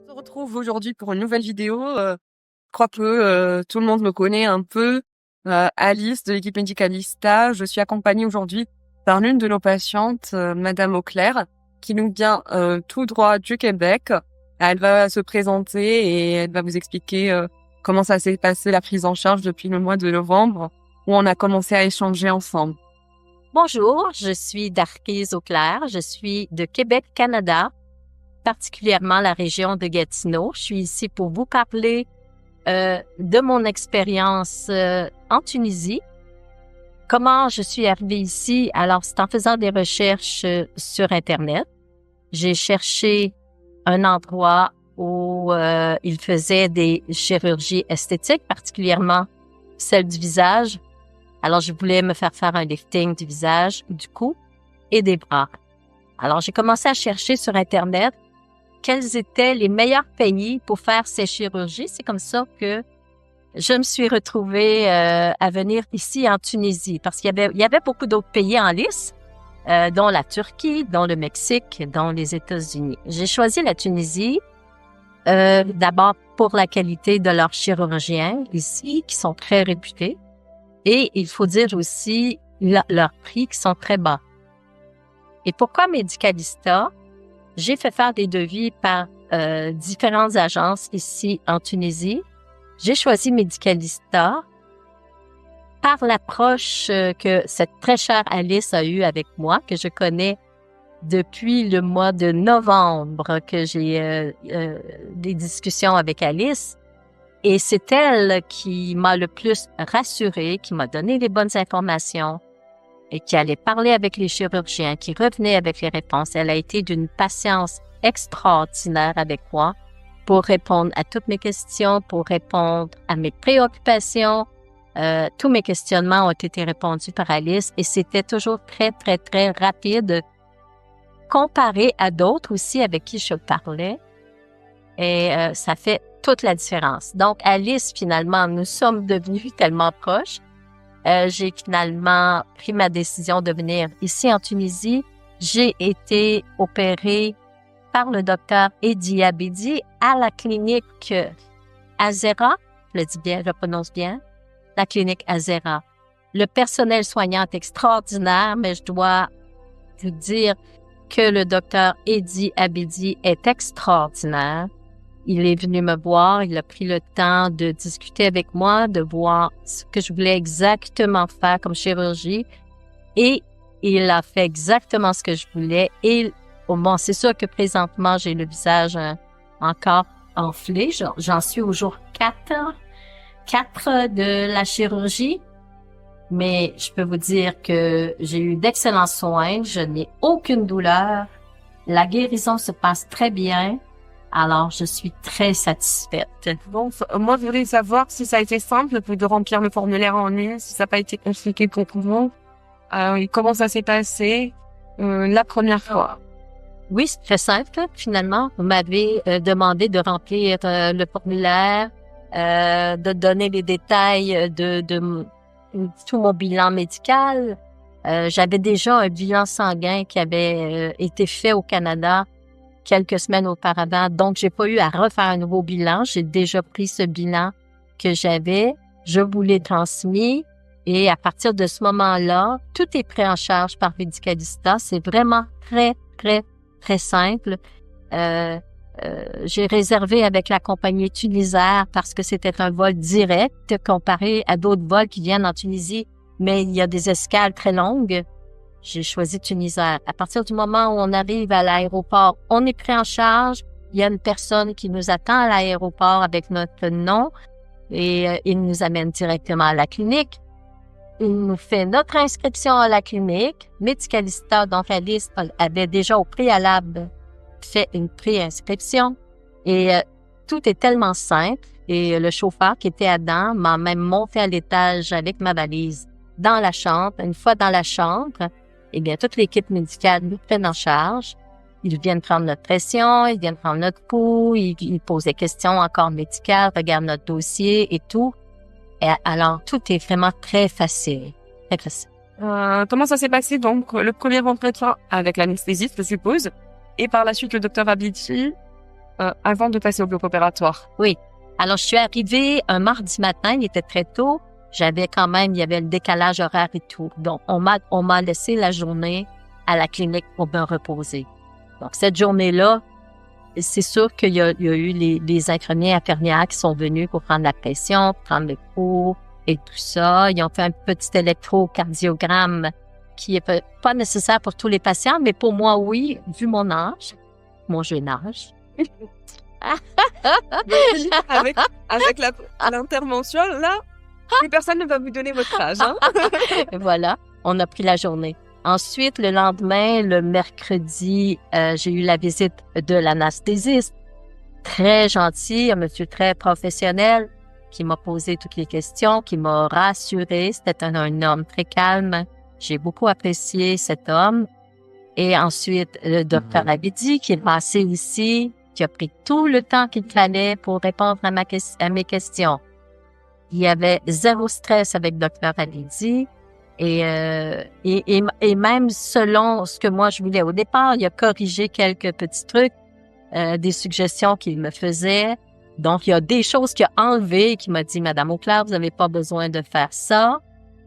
On se retrouve aujourd'hui pour une nouvelle vidéo. Je crois que tout le monde me connaît un peu. Alice de l'équipe Medicalista. Je suis accompagnée aujourd'hui par l'une de nos patientes, Madame Auclair, qui nous vient tout droit du Québec. Elle va se présenter et elle va vous expliquer comment ça s'est passé la prise en charge depuis le mois de novembre, où on a commencé à échanger ensemble. Bonjour, je suis Darquise Auclair. Je suis de Québec, Canada, particulièrement la région de Gatineau. Je suis ici pour vous parler de mon expérience en Tunisie. Comment je suis arrivée ici? Alors, c'est en faisant des recherches sur Internet. J'ai cherché un endroit où il faisait des chirurgies esthétiques, particulièrement celle du visage. Alors, je voulais me faire un lifting du visage, du cou et des bras. Alors, j'ai commencé à chercher sur Internet quels étaient les meilleurs pays pour faire ces chirurgies. C'est comme ça que je me suis retrouvée à venir ici en Tunisie parce qu'il y avait beaucoup d'autres pays en lice, dont la Turquie, dont le Mexique, dont les États-Unis. J'ai choisi la Tunisie d'abord pour la qualité de leurs chirurgiens ici, qui sont très réputés. Et il faut dire aussi leurs prix qui sont très bas. Et pourquoi Medicalista? J'ai fait faire des devis par différentes agences ici en Tunisie. J'ai choisi Medicalista par l'approche que cette très chère Alice a eue avec moi, que je connais depuis le mois de novembre, que j'ai des discussions avec Alice. Et c'est elle qui m'a le plus rassurée, qui m'a donné les bonnes informations et qui allait parler avec les chirurgiens, qui revenait avec les réponses. Elle a été d'une patience extraordinaire avec moi pour répondre à toutes mes questions, pour répondre à mes préoccupations. Tous mes questionnements ont été répondus par Alice et c'était toujours très, très, très rapide comparé à d'autres aussi avec qui je parlais. Et ça fait toute la différence. Donc, Alice, finalement, nous sommes devenus tellement proches. J'ai finalement pris ma décision de venir ici en Tunisie. J'ai été opérée par le docteur Edi Abedi à la clinique Azera. Je le dis bien, je le prononce bien. La clinique Azera. Le personnel soignant est extraordinaire, mais je dois vous dire que le docteur Edi Abedi est extraordinaire. Il est venu me voir, il a pris le temps de discuter avec moi, de voir ce que je voulais exactement faire comme chirurgie et il a fait exactement ce que je voulais. Et bon, c'est sûr que présentement, j'ai le visage encore enflé. J'en suis au jour 4 de la chirurgie, mais je peux vous dire que j'ai eu d'excellents soins, je n'ai aucune douleur, la guérison se passe très bien. Alors, je suis très satisfaite. Bon, moi, je voudrais savoir si ça a été simple de remplir le formulaire en ligne, si ça n'a pas été compliqué pour vous. Comment ça s'est passé la première fois? Oui, c'est très simple. Finalement, vous m'avez demandé de remplir le formulaire, de donner les détails de tout mon bilan médical. J'avais déjà un bilan sanguin qui avait été fait au Canada quelques semaines auparavant, donc j'ai pas eu à refaire un nouveau bilan. J'ai déjà pris ce bilan que j'avais, je vous l'ai transmis et à partir de ce moment-là, tout est pris en charge par Medicalista. C'est vraiment très, très, très simple. J'ai réservé avec la compagnie Tunisair parce que c'était un vol direct comparé à d'autres vols qui viennent en Tunisie, mais il y a des escales très longues. J'ai choisi Tunisair. À partir du moment où on arrive à l'aéroport, on est pris en charge. Il y a une personne qui nous attend à l'aéroport avec notre nom et il nous amène directement à la clinique. Il nous fait notre inscription à la clinique. Medicalista, donc Alice, avait déjà au préalable fait une pré-inscription et tout est tellement simple. Et le chauffeur qui était dedans m'a même monté à l'étage avec ma valise dans la chambre. Une fois dans la chambre, eh bien, toute l'équipe médicale nous prenne en charge. Ils viennent prendre notre pression, ils viennent prendre notre pouls, ils posent des questions encore médicales, regardent notre dossier et tout. Et alors, tout est vraiment très facile. Très facile. Comment ça s'est passé donc le premier entretien avec l'anesthésiste, je suppose, et par la suite le docteur Abidi? avant de passer au bloc opératoire? Oui. Alors, je suis arrivée un mardi matin, il était très tôt. Il y avait le décalage horaire et tout. Donc, on m'a laissé la journée à la clinique pour me reposer. Donc, cette journée-là, c'est sûr qu'il y a eu les infirmiers et infirmières qui sont venus pour prendre la pression, prendre le pouls et tout ça. Ils ont fait un petit électrocardiogramme qui est pas nécessaire pour tous les patients, mais pour moi, oui, vu mon âge, mon jeune âge. Avec l'intervention, là, plus personne ne va vous donner votre âge. Hein? Voilà, on a pris la journée. Ensuite, le lendemain, le mercredi, j'ai eu la visite de l'anesthésiste. Très gentil, un monsieur très professionnel qui m'a posé toutes les questions, qui m'a rassuré. C'était un homme très calme. J'ai beaucoup apprécié cet homme. Et ensuite, le docteur Abidi qui est passé ici, qui a pris tout le temps qu'il fallait pour répondre à mes questions. Il y avait zéro stress avec docteur Abidi. Et même selon ce que moi je voulais au départ, il a corrigé quelques petits trucs, des suggestions qu'il me faisait. Donc, il y a des choses qu'il a enlevées, qui m'a dit, Madame Auclair, vous n'avez pas besoin de faire ça.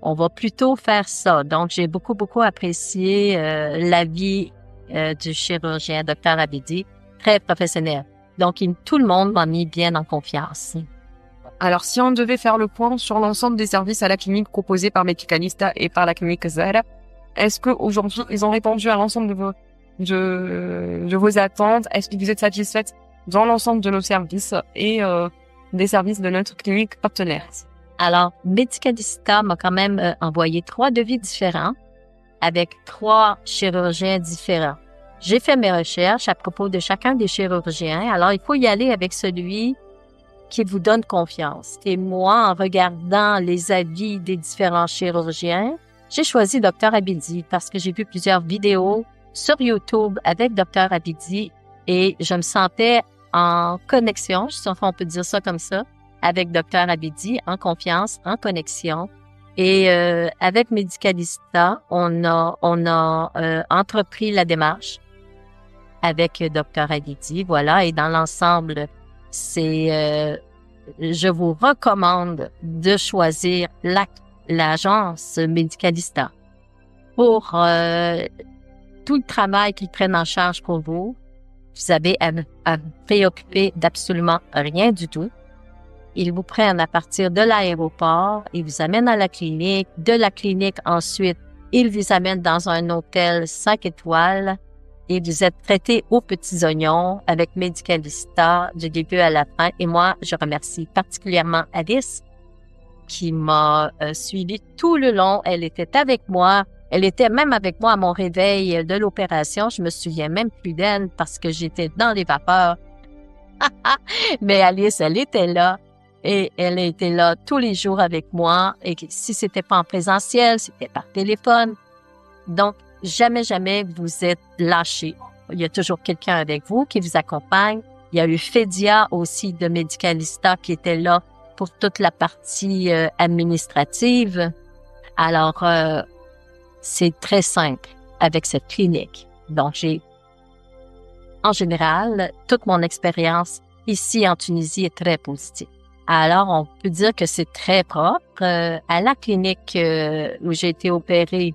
On va plutôt faire ça. Donc, j'ai beaucoup, beaucoup apprécié l'avis du chirurgien, Dr Abidi, très professionnel. Donc, tout le monde m'a mis bien en confiance. Alors, si on devait faire le point sur l'ensemble des services à la clinique proposés par Medicalista et par la clinique Zahra, est-ce qu'aujourd'hui, ils ont répondu à l'ensemble de vos attentes? Est-ce que vous êtes satisfaite dans l'ensemble de nos services et des services de notre clinique partenaire? Alors, Medicalista m'a quand même envoyé 3 devis différents avec 3 chirurgiens différents. J'ai fait mes recherches à propos de chacun des chirurgiens. Alors, il faut y aller avec celui qui vous donne confiance. Et moi, en regardant les avis des différents chirurgiens, j'ai choisi Dr Abidi parce que j'ai vu plusieurs vidéos sur YouTube avec Dr Abidi et je me sentais en connexion, si on peut dire ça comme ça, avec Dr Abidi, en confiance, en connexion. Et avec Medicalista, on a entrepris la démarche avec Dr Abidi, voilà. Et dans l'ensemble, je vous recommande de choisir l'agence Medicalista pour tout le travail qu'ils prennent en charge pour vous. Vous avez à vous préoccuper d'absolument rien du tout. Ils vous prennent à partir de l'aéroport, ils vous amènent à la clinique. De la clinique, ensuite, ils vous amènent dans un hôtel 5 étoiles et vous êtes traité aux petits oignons avec Medicalista du début à la fin. Et moi, je remercie particulièrement Alice qui m'a suivi tout le long. Elle était avec moi. Elle était même avec moi à mon réveil de l'opération. Je me souviens même plus d'elle parce que j'étais dans les vapeurs. Mais Alice, elle était là. Et elle était là tous les jours avec moi. Et si c'était pas en présentiel, c'était par téléphone. Donc, jamais, jamais vous êtes lâchés. Il y a toujours quelqu'un avec vous qui vous accompagne. Il y a eu Fedia aussi de Medicalista qui était là pour toute la partie administrative. Alors, c'est très simple avec cette clinique. Donc, en général, toute mon expérience ici en Tunisie est très positive. Alors, on peut dire que c'est très propre. À la clinique où j'ai été opérée,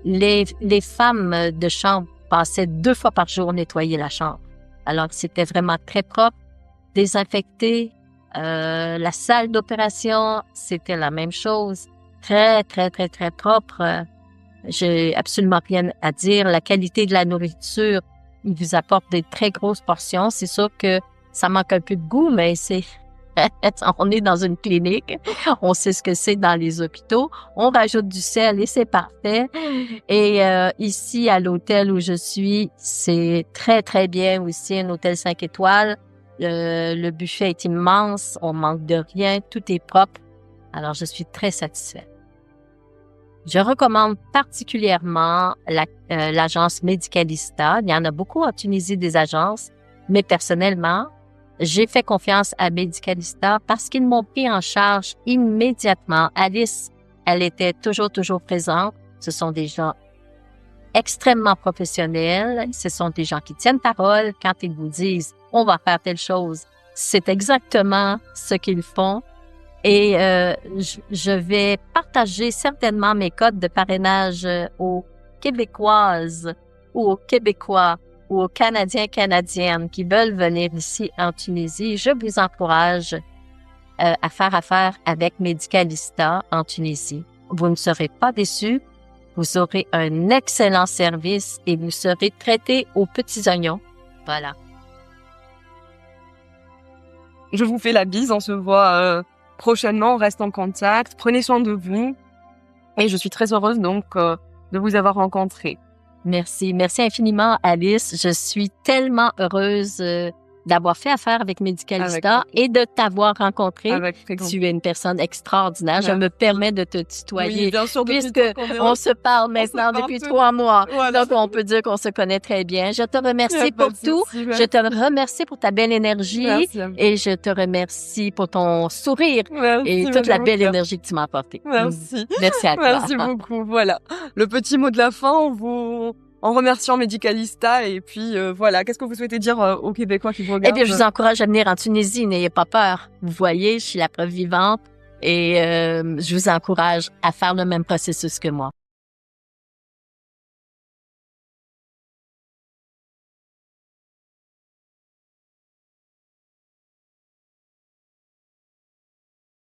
les femmes de chambre passaient 2 fois par jour nettoyer la chambre. Alors, c'était vraiment très propre, désinfecté. La salle d'opération, c'était la même chose. Très, très, très, très propre. J'ai absolument rien à dire. La qualité de la nourriture, ils vous apportent des très grosses portions. C'est sûr que ça manque un peu de goût, mais on est dans une clinique, on sait ce que c'est dans les hôpitaux, on rajoute du sel et c'est parfait. Et ici, à l'hôtel où je suis, c'est très, très bien aussi, un hôtel 5 étoiles. Le buffet est immense, on manque de rien, tout est propre. Alors, je suis très satisfaite. Je recommande particulièrement l'agence Medicalista. Il y en a beaucoup en Tunisie des agences, mais personnellement, j'ai fait confiance à Medicalista parce qu'ils m'ont pris en charge immédiatement. Alice, elle était toujours présente. Ce sont des gens extrêmement professionnels. Ce sont des gens qui tiennent parole quand ils vous disent « on va faire telle chose ». C'est exactement ce qu'ils font. Et je vais partager certainement mes codes de parrainage aux Québécoises ou aux Québécois ou aux Canadiens-Canadiennes qui veulent venir ici en Tunisie. Je vous encourage à faire affaire avec Medicalista en Tunisie. Vous ne serez pas déçus. Vous aurez un excellent service et vous serez traité aux petits oignons. Voilà. Je vous fais la bise, on se voit prochainement, on reste en contact. Prenez soin de vous. Et je suis très heureuse donc de vous avoir rencontré. Merci. Merci infiniment, Alice. Je suis tellement heureuse d'avoir fait affaire avec Medicalista et de t'avoir rencontré. Tu es une personne extraordinaire. Merci. Je me permets de te tutoyer. Oui, bien sûr, puisque on se parle maintenant depuis 3 mois. Voilà. Donc, on peut dire qu'on se connaît très bien. Je te remercie pour tout. Je te remercie pour ta belle énergie. Et je te remercie pour ton sourire et toute la belle énergie que tu m'as apportée. Merci. Merci à toi. Merci beaucoup. Voilà. Le petit mot de la fin, en remerciant Medicalista et puis voilà, qu'est-ce que vous souhaitez dire aux Québécois qui vous regardent? Eh bien, je vous encourage à venir en Tunisie, n'ayez pas peur. Vous voyez, je suis la preuve vivante et je vous encourage à faire le même processus que moi.